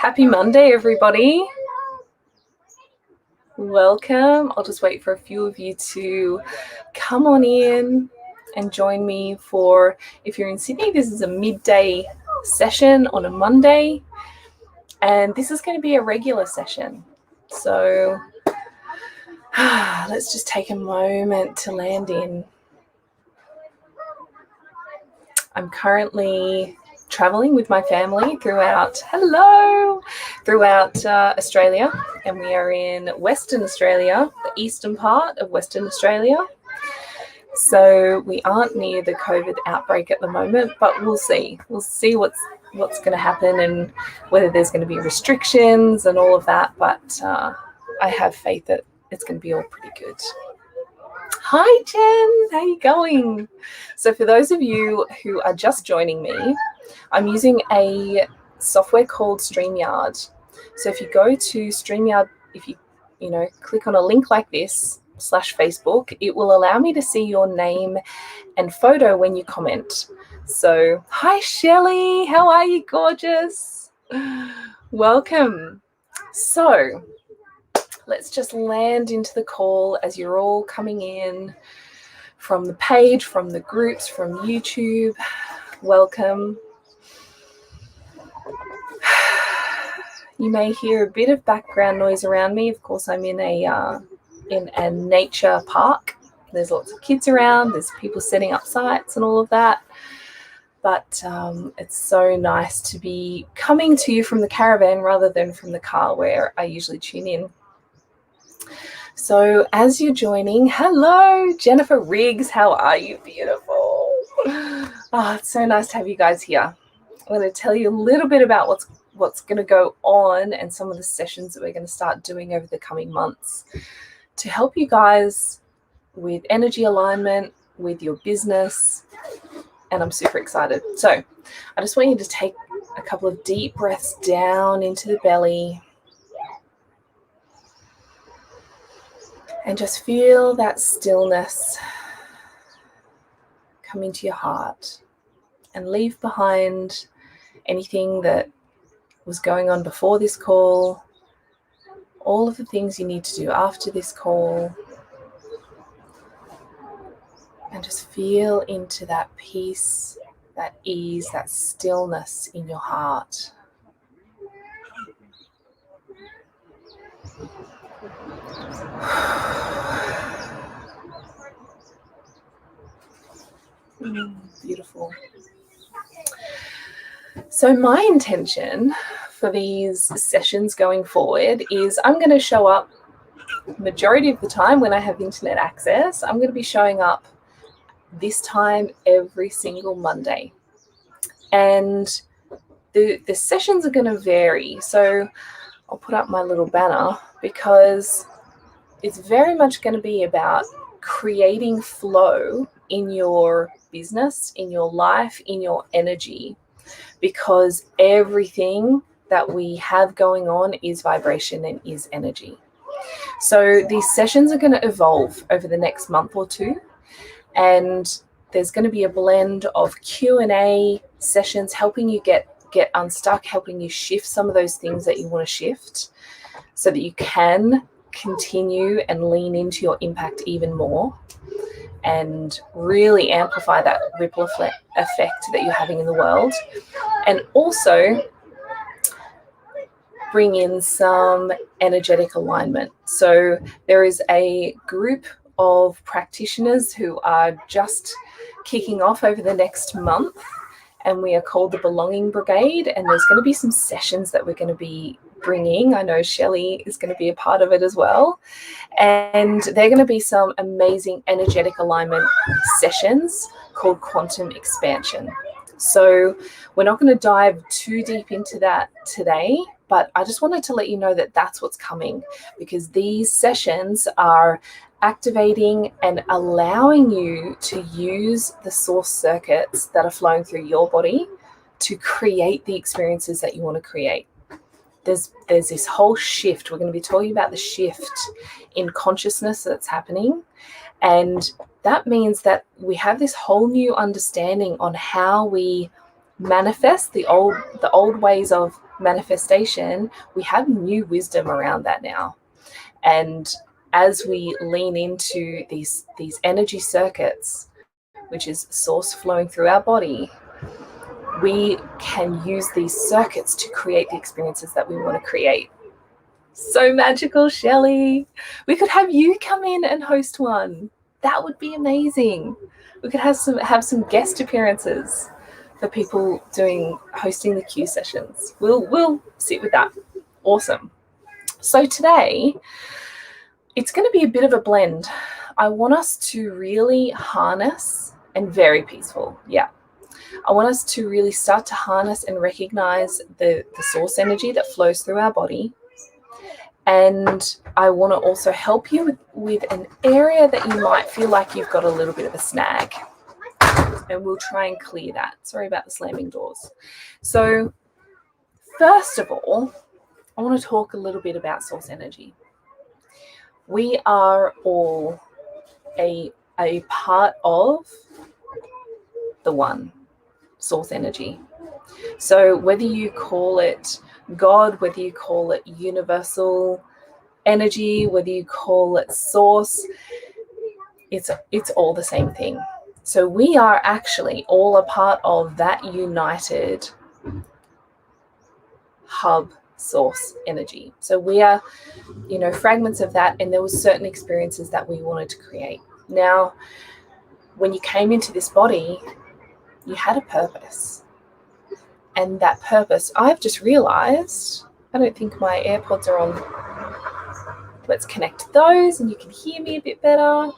Happy Monday, everybody. Welcome. I'll just wait for a few of you to come on in and join me for, if you're in Sydney, this is a midday session on a Monday, and this is going to be a regular session. So let's just take a moment to land in. I'm currently traveling with my family throughout Australia, and we are in Western Australia, the eastern part of Western Australia. So we aren't near the COVID outbreak at the moment, but we'll see what's going to happen and whether there's going to be restrictions and all of that, but I have faith that it's going to be all pretty good. Hi Jen, how are you going? So for those of you who are just joining me, I'm using a software called StreamYard. So if you go to StreamYard, if you click on a link like this /Facebook, it will allow me to see your name and photo when you comment. So hi Shelley, how are you, gorgeous? Welcome. So let's just land into the call as you're all coming in from the page, from the groups, from YouTube. Welcome. You may hear a bit of background noise around me. Of course, I'm in a nature park. There's lots of kids around. There's people setting up sites and all of that. But it's so nice to be coming to you from the caravan rather than from the car where I usually tune in. So as you're joining, hello, Jennifer Riggs. How are you? Beautiful. Oh, it's so nice to have you guys here. I'm going to tell you a little bit about what's going to go on and some of the sessions that we're going to start doing over the coming months to help you guys with energy alignment, with your business, and I'm super excited. So I just want you to take a couple of deep breaths down into the belly and just feel that stillness come into your heart and leave behind anything that was going on before this call, all of the things you need to do after this call, and just feel into that peace, that ease, that stillness in your heart. Beautiful. So my intention for these sessions going forward is I'm going to show up majority of the time when I have internet access. I'm going to be showing up this time every single Monday. And the sessions are going to vary. So I'll put up my little banner because it's very much going to be about creating flow in your business, in your life, in your energy, because everything that we have going on is vibration and is energy. So these sessions are going to evolve over the next month or two, and there's going to be a blend of Q&A sessions helping you get unstuck, helping you shift some of those things that you want to shift so that you can continue and lean into your impact even more and really amplify that ripple effect that you're having in the world, and also bring in some energetic alignment. So there is a group of practitioners who are just kicking off over the next month, and we are called the Belonging Brigade, and there's going to be some sessions that we're going to be bringing. I know Shelley is going to be a part of it as well, and they're going to be some amazing energetic alignment sessions called Quantum Expansion. So we're not going to dive too deep into that today, but I just wanted to let you know that that's what's coming, because these sessions are activating and allowing you to use the source circuits that are flowing through your body to create the experiences that you want to create. There's this whole shift. We're going to be talking about the shift in consciousness that's happening, and that means that we have this whole new understanding on how we manifest the old ways of manifestation, we have new wisdom around that now. And as we lean into these energy circuits, which is source flowing through our body, we can use these circuits to create the experiences that we want to create. So magical, Shelley. We could have you come in and host one. That would be amazing. We could have some guest appearances for people hosting the Q sessions. We'll sit with that. Awesome. So today, it's going to be a bit of a blend. I want us to really harness, and very peaceful, yeah. I want us to really start to harness and recognize the source energy that flows through our body. And I want to also help you with an area that you might feel like you've got a little bit of a snag. And we'll try and clear that. Sorry about the slamming doors. So first of all, I want to talk a little bit about source energy. We are all a part of the one, source energy. So whether you call it God, whether you call it universal energy, whether you call it source, it's all the same thing. So we are actually all a part of that united hub source energy. So we are, fragments of that, and there were certain experiences that we wanted to create. Now, when you came into this body, you had a purpose. And that purpose, I've just realized, I don't think my AirPods are on. Let's connect those and you can hear me a bit better.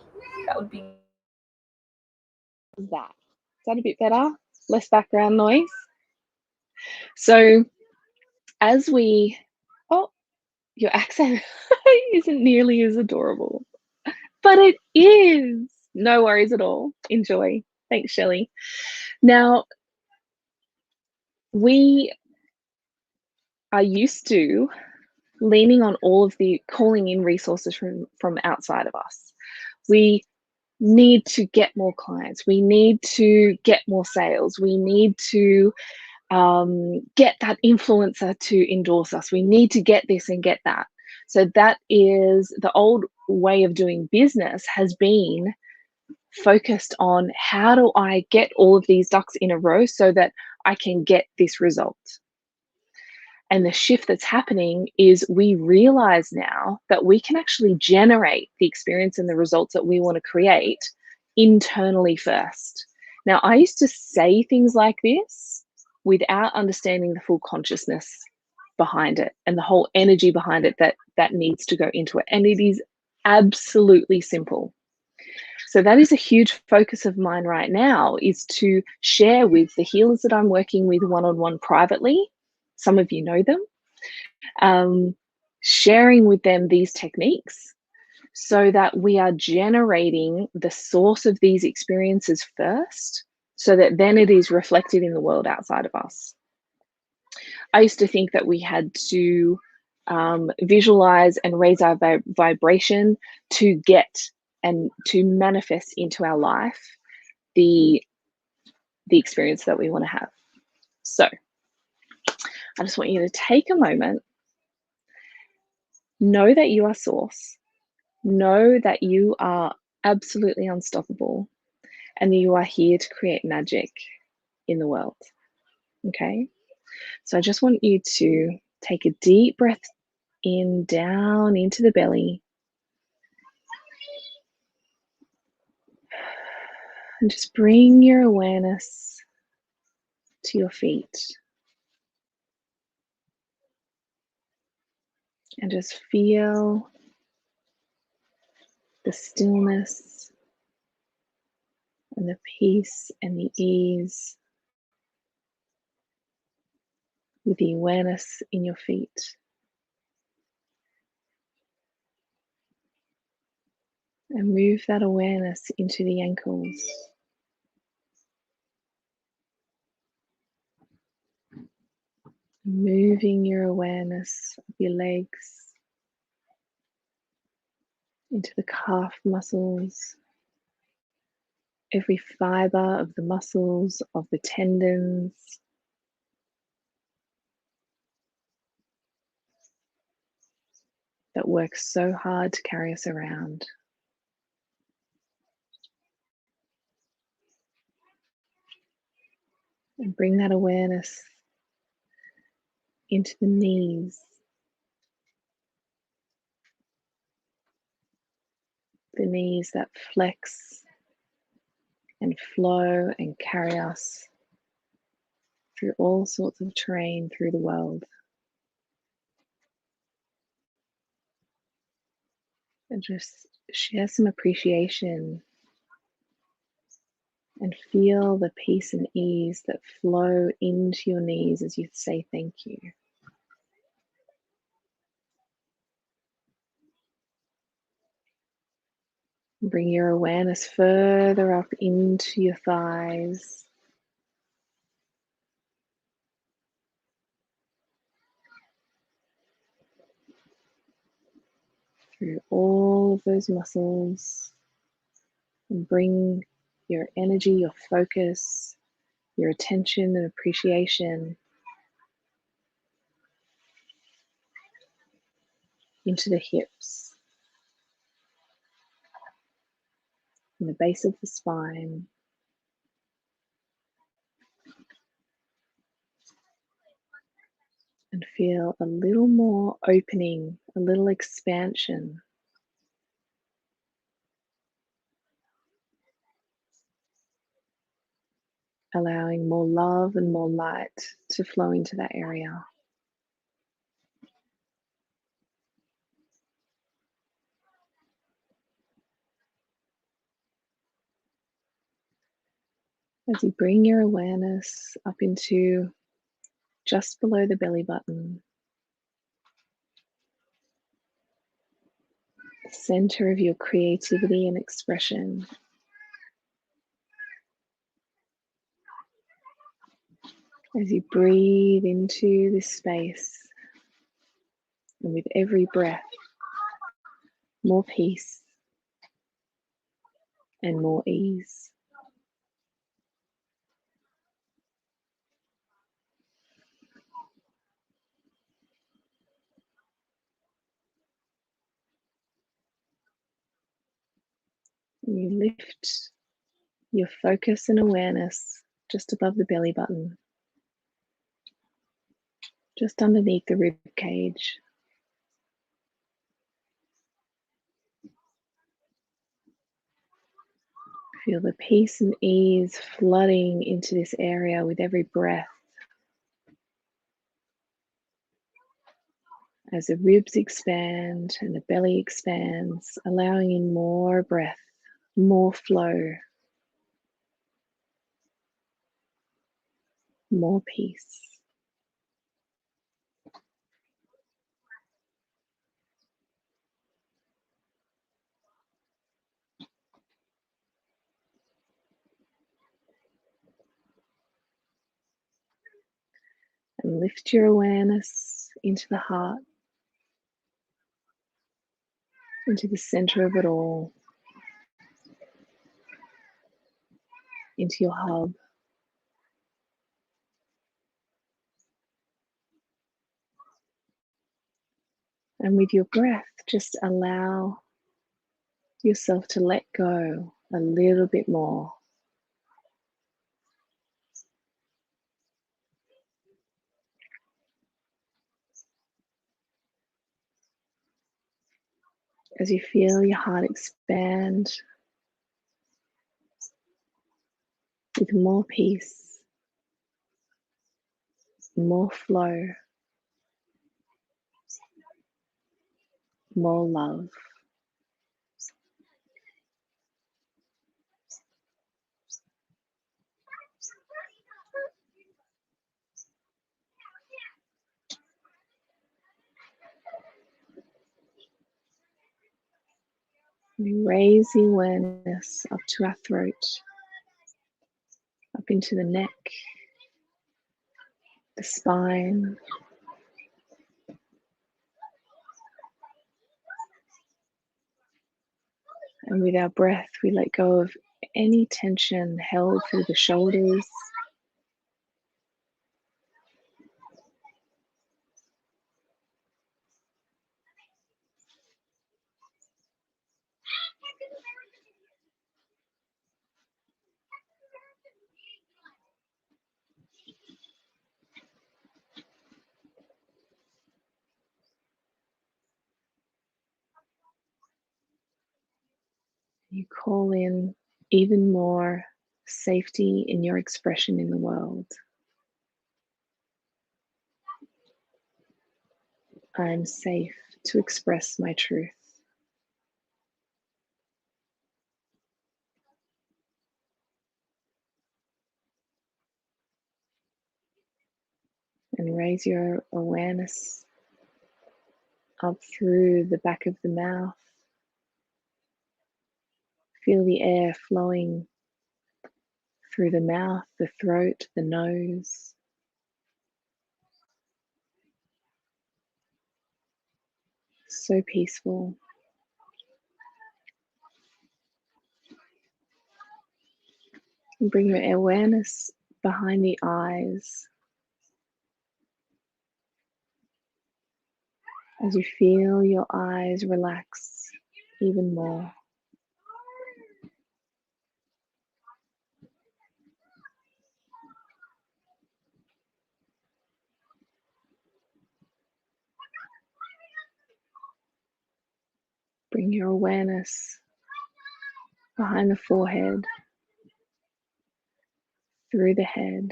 That would be that. Is that a bit better? Less background noise. So as we, your accent isn't nearly as adorable, but it is. No worries at all. Enjoy. Thanks, Shelley. Now, we are used to leaning on all of the calling in resources from outside of us. We need to get more clients. We need to get more sales. We need to get that influencer to endorse us. We need to get this and get that. So that is the old way of doing business, has been focused on how do I get all of these ducks in a row so that I can get this result. And the shift that's happening is we realize now that we can actually generate the experience and the results that we want to create internally first. Now, I used to say things like this without understanding the full consciousness behind it and the whole energy behind it that needs to go into it. And it is absolutely simple. So that is a huge focus of mine right now, is to share with the healers that I'm working with one-on-one privately. Some of you know them. Sharing with them these techniques so that we are generating the source of these experiences first, so that then it is reflected in the world outside of us. I used to think that we had to visualize and raise our vibration to get and to manifest into our life the experience that we want to have. So I just want you to take a moment, know that you are source, know that you are absolutely unstoppable, and that you are here to create magic in the world. Okay? So I just want you to take a deep breath in, down into the belly. And just bring your awareness to your feet. And just feel the stillness and the peace and the ease with the awareness in your feet. And move that awareness into the ankles. Moving your awareness of your legs into the calf muscles, every fiber of the muscles, of the tendons, that works so hard to carry us around. And bring that awareness into the knees, that flex and flow and carry us through all sorts of terrain through the world. And just share some appreciation and feel the peace and ease that flow into your knees as you say thank you. Bring your awareness further up into your thighs. Through all of those muscles. And bring your energy, your focus, your attention and appreciation into the hips and the base of the spine. And feel a little more opening, a little expansion. Allowing more love and more light to flow into that area. As you bring your awareness up into just below the belly button, the center of your creativity and expression. As you breathe into this space, and with every breath, more peace and more ease. And you lift your focus and awareness just above the belly button, just underneath the rib cage. Feel the peace and ease flooding into this area with every breath. As the ribs expand and the belly expands, allowing in more breath, more flow, more peace. And lift your awareness into the heart, into the center of it all, into your hub. And with your breath, just allow yourself to let go a little bit more. As you feel your heart expand with more peace, more flow, more love. We raise the awareness up to our throat, up into the neck, the spine, and with our breath we let go of any tension held through the shoulders, You call in even more safety in your expression in the world. I'm safe to express my truth. And raise your awareness up through the back of the mouth. Feel the air flowing through the mouth, the throat, the nose. So peaceful. And bring your awareness behind the eyes as you feel your eyes relax even more. Bring your awareness behind the forehead, through the head.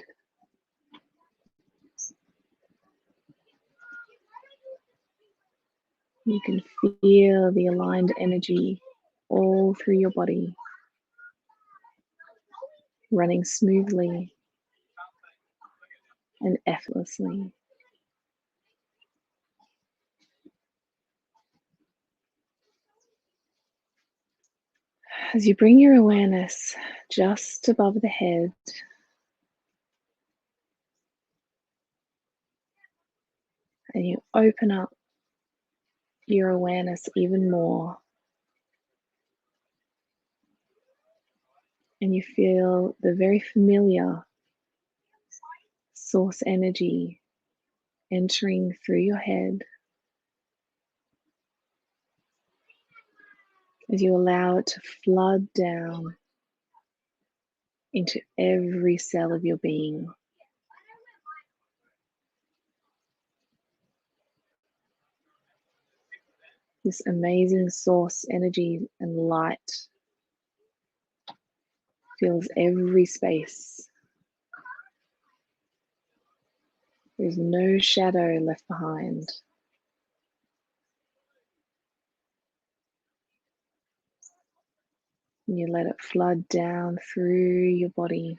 You can feel the aligned energy all through your body, running smoothly and effortlessly. As you bring your awareness just above the head, and you open up your awareness even more, and you feel the very familiar source energy entering through your head as you allow it to flood down into every cell of your being. This amazing source energy and light fills every space. There's no shadow left behind. And you let it flood down through your body,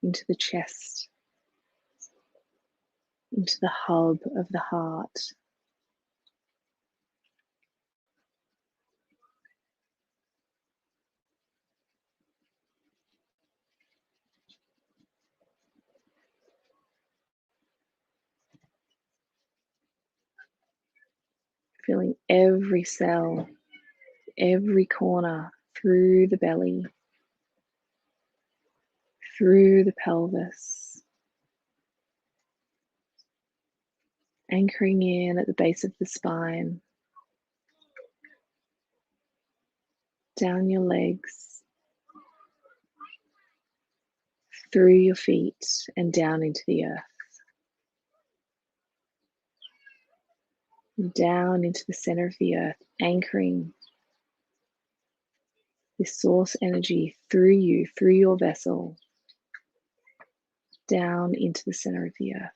into the chest, into the hub of the heart. Filling every cell, every corner, through the belly, through the pelvis, anchoring in at the base of the spine, down your legs, through your feet, and down into the earth. Down into the center of the earth, anchoring this source energy through you, through your vessel, down into the center of the earth.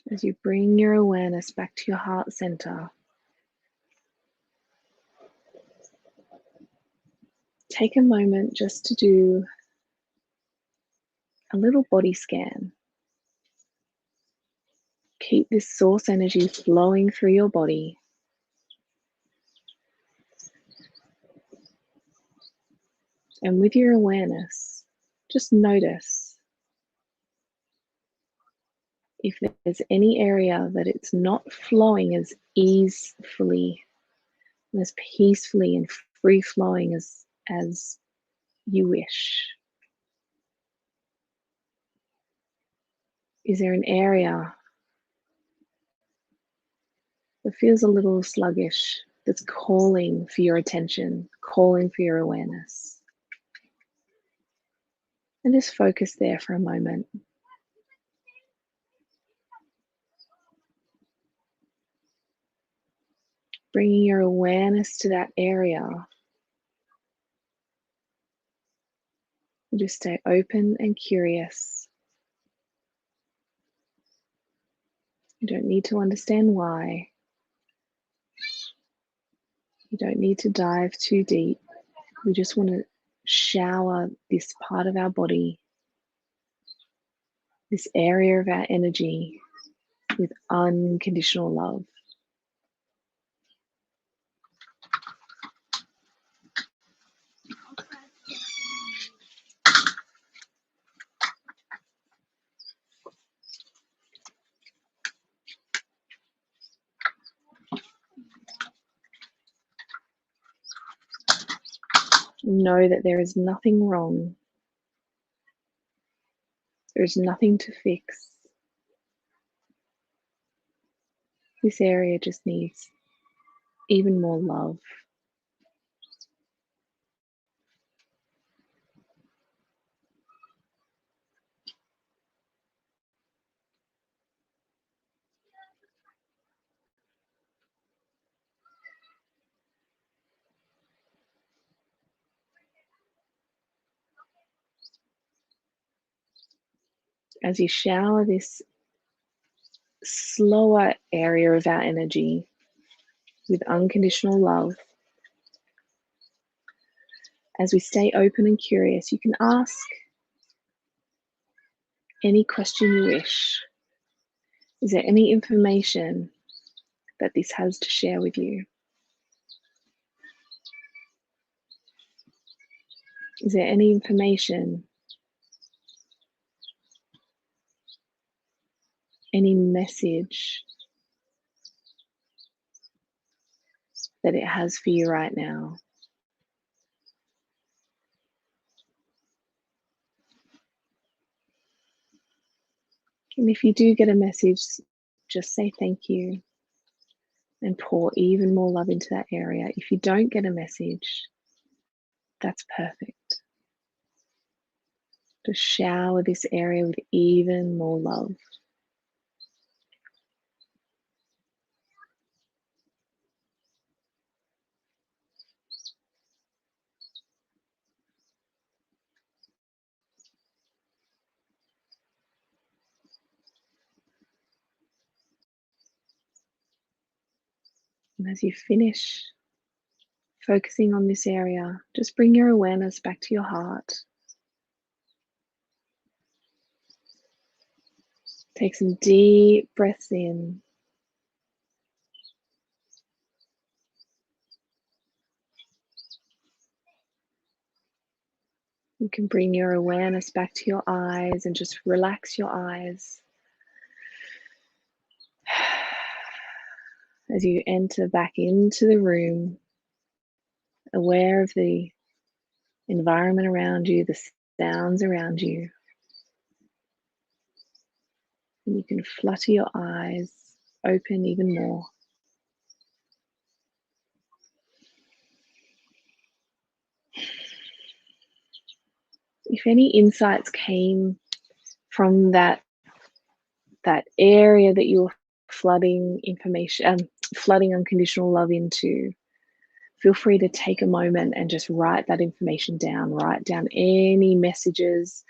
As you bring your awareness back to your heart center, take a moment just to do a little body scan. Keep this source energy flowing through your body. And with your awareness, just notice if there's any area that it's not flowing as easily and as peacefully and free flowing as you wish. Is there an area that feels a little sluggish, that's calling for your attention, calling for your awareness. And just focus there for a moment. Bringing your awareness to that area. Just stay open and curious. You don't need to understand why. You don't need to dive too deep. We just want to shower this part of our body, this area of our energy, with unconditional love. Know that there is nothing wrong. There is nothing to fix. This area just needs even more love. As you shower this slower area of our energy with unconditional love, as we stay open and curious, you can ask any question you wish. Is there any information that this has to share with you? Is there any information, any message that it has for you right now? And if you do get a message, just say thank you and pour even more love into that area. If you don't get a message, that's perfect. Just shower this area with even more love. And as you finish focusing on this area, just bring your awareness back to your heart. Take some deep breaths in. You can bring your awareness back to your eyes and just relax your eyes as you enter back into the room, aware of the environment around you, the sounds around you. And you can flutter your eyes open even more. If any insights came from that area that you're flooding information, flooding unconditional love into, feel free to take a moment and just write that information down. Write down any messages,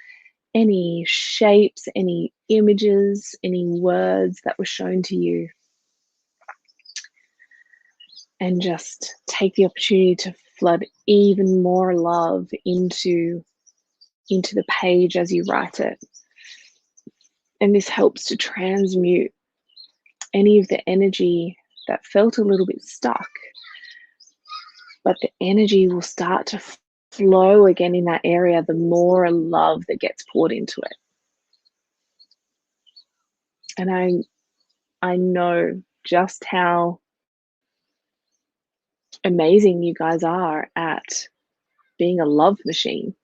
any shapes, any images, any words that were shown to you. And just take the opportunity to flood even more love into the page as you write it. And this helps to transmute any of the energy that felt a little bit stuck. But the energy will start to flow again in that area, the more love that gets poured into it. And I know just how amazing you guys are at being a love machine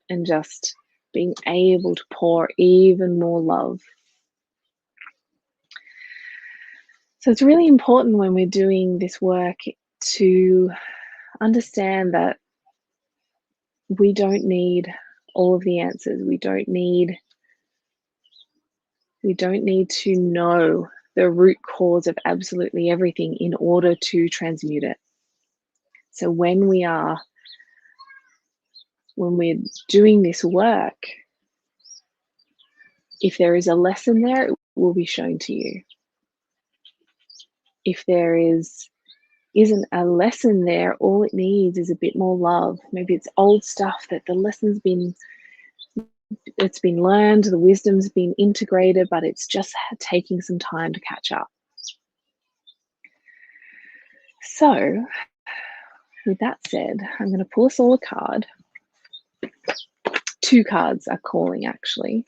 and just being able to pour even more love. So it's really important when we're doing this work to understand that we don't need all of the answers. We don't need to know the root cause of absolutely everything in order to transmute it. So when we're doing this work, if there is a lesson there, it will be shown to you. If there isn't a lesson there, all it needs is a bit more love. Maybe it's old stuff that the lesson's been learned, the wisdom's been integrated, but it's just taking some time to catch up. So, with that said, I'm going to pull us all a card. 2 cards are calling, actually,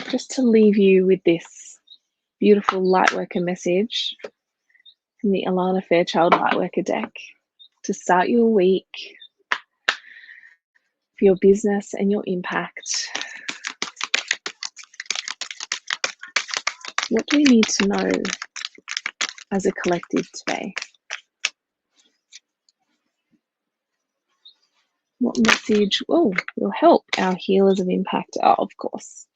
just to leave you with this beautiful Lightworker message from the Alana Fairchild Lightworker deck to start your week, for your business and your impact. What do we need to know as a collective today? What message will help our healers of impact? Oh, of course.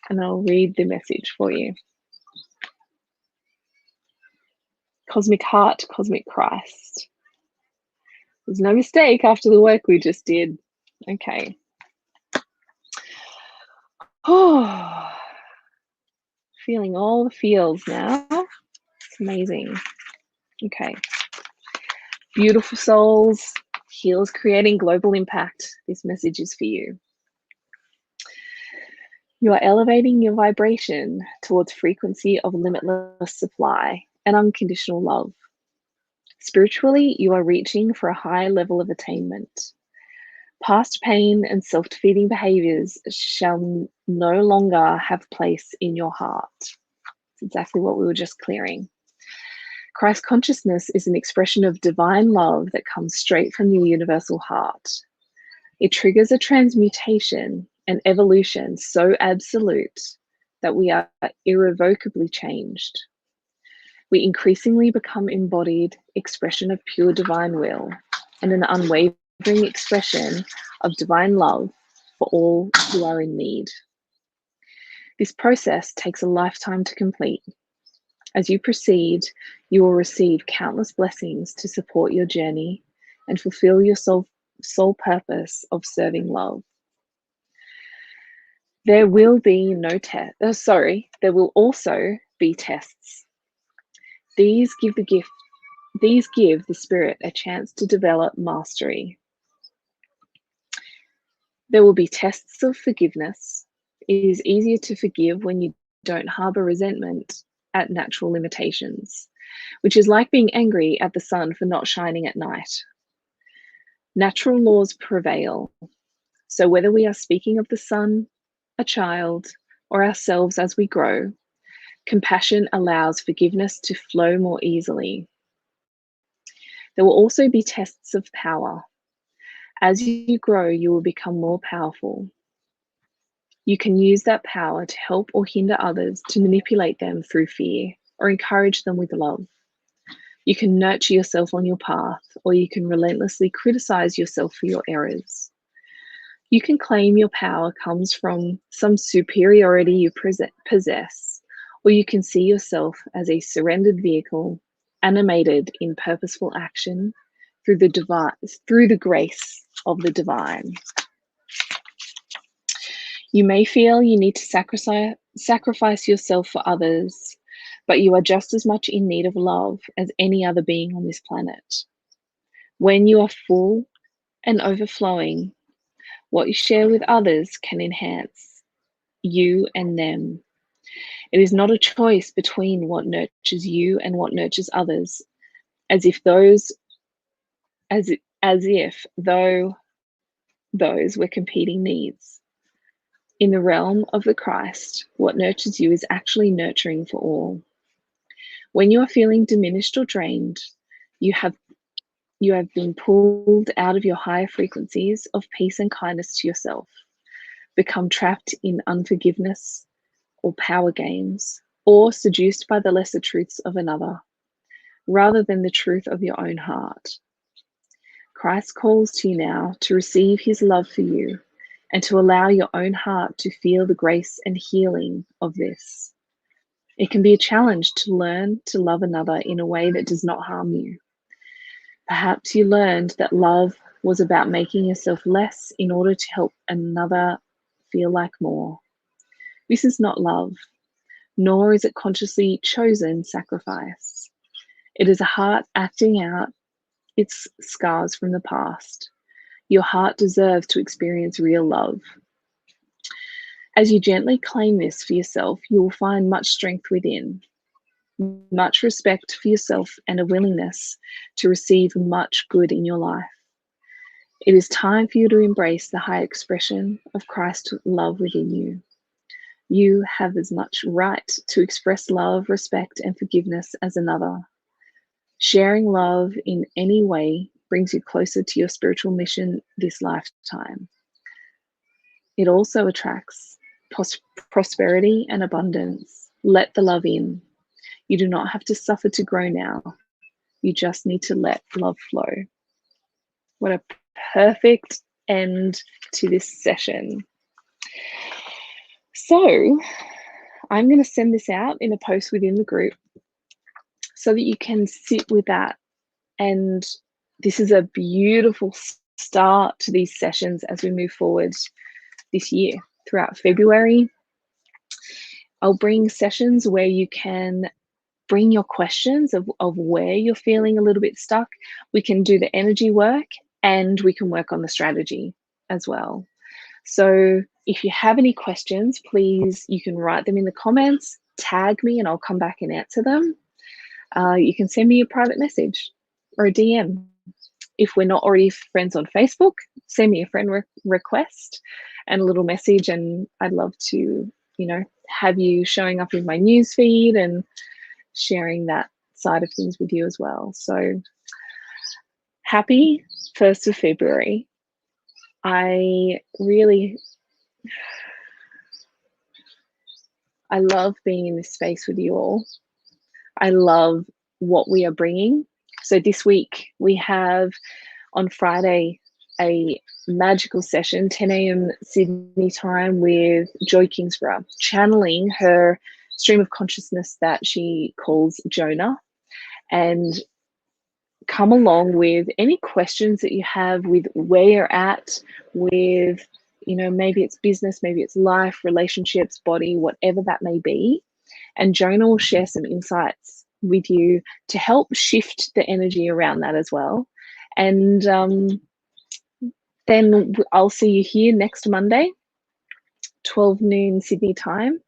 And I'll read the message for you. Cosmic Heart, Cosmic Christ. There's no mistake after the work we just did. Okay. Oh, feeling all the feels now. It's amazing. Okay. Beautiful souls, healers creating global impact. This message is for you. You are elevating your vibration towards frequency of limitless supply and unconditional love. Spiritually, you are reaching for a high level of attainment. Past pain and self-defeating behaviors shall no longer have place in your heart. It's exactly what we were just clearing. Christ consciousness is an expression of divine love that comes straight from the universal heart. It triggers a transmutation and evolution so absolute that we are irrevocably changed. We increasingly become embodied expression of pure divine will and an unwavering expression of divine love for all who are in need. This process takes a lifetime to complete. As you proceed, you will receive countless blessings to support your journey and fulfill your soul purpose of serving love. There will be there will also be tests. These give the spirit a chance to develop mastery. There will be tests of forgiveness. It is easier to forgive when you don't harbor resentment at natural limitations, which is like being angry at the sun for not shining at night. Natural laws prevail. So whether we are speaking of the sun, a child, or ourselves as we grow, compassion allows forgiveness to flow more easily. There will also be tests of power. As you grow, you will become more powerful. You can use that power to help or hinder others, to manipulate them through fear, or encourage them with love. You can nurture yourself on your path, or you can relentlessly criticize yourself for your errors. You can claim your power comes from some superiority you possess, or you can see yourself as a surrendered vehicle, animated in purposeful action through the grace of the divine. You may feel you need to sacrifice yourself for others, but you are just as much in need of love as any other being on this planet. When you are full and overflowing, what you share with others can enhance you and them. It is not a choice between what nurtures you and what nurtures others, as if those were competing needs. In the realm of the Christ, what nurtures you is actually nurturing for all. When you are feeling diminished or drained, you have been pulled out of your higher frequencies of peace and kindness to yourself, become trapped in unforgiveness or power games, or seduced by the lesser truths of another, rather than the truth of your own heart. Christ calls to you now to receive his love for you and to allow your own heart to feel the grace and healing of this. It can be a challenge to learn to love another in a way that does not harm you. Perhaps you learned that love was about making yourself less in order to help another feel like more. This is not love, nor is it consciously chosen sacrifice. It is a heart acting out its scars from the past. Your heart deserves to experience real love. As you gently claim this for yourself, you will find much strength within, much respect for yourself, and a willingness to receive much good in your life. It is time for you to embrace the high expression of Christ's love within you. You have as much right to express love, respect, and forgiveness as another. Sharing love in any way brings you closer to your spiritual mission this lifetime. It also attracts prosperity and abundance. Let the love in. You do not have to suffer to grow now. You just need to let love flow. What a perfect end to this session. So I'm going to send this out in a post within the group so that you can sit with that. And this is a beautiful start to these sessions as we move forward this year. Throughout February, I'll bring sessions where you can bring your questions of where you're feeling a little bit stuck. We can do the energy work and we can work on the strategy as well. So if you have any questions, please, you can write them in the comments, tag me, and I'll come back and answer them. You can send me a private message or a DM. If we're not already friends on Facebook, send me a friend request and a little message, and I'd love to, have you showing up in my news feed and sharing that side of things with you as well. So happy 1st of February. I love being in this space with you all. I love what we are bringing. So this week we have on Friday a magical session, 10 a.m. Sydney time, with Joy Kingsborough, channeling her stream of consciousness that she calls Jonah. And come along with any questions that you have with where you're at with, maybe it's business, maybe it's life, relationships, body, whatever that may be. And Jonah will share some insights with you to help shift the energy around that as well. And then I'll see you here next Monday, 12 noon Sydney time.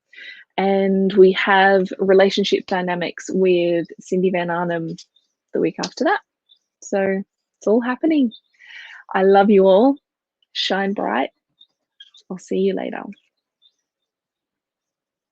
And we have relationship dynamics with Cindy Van Arnhem the week after that. So it's all happening. I love you all. Shine bright. I'll see you later.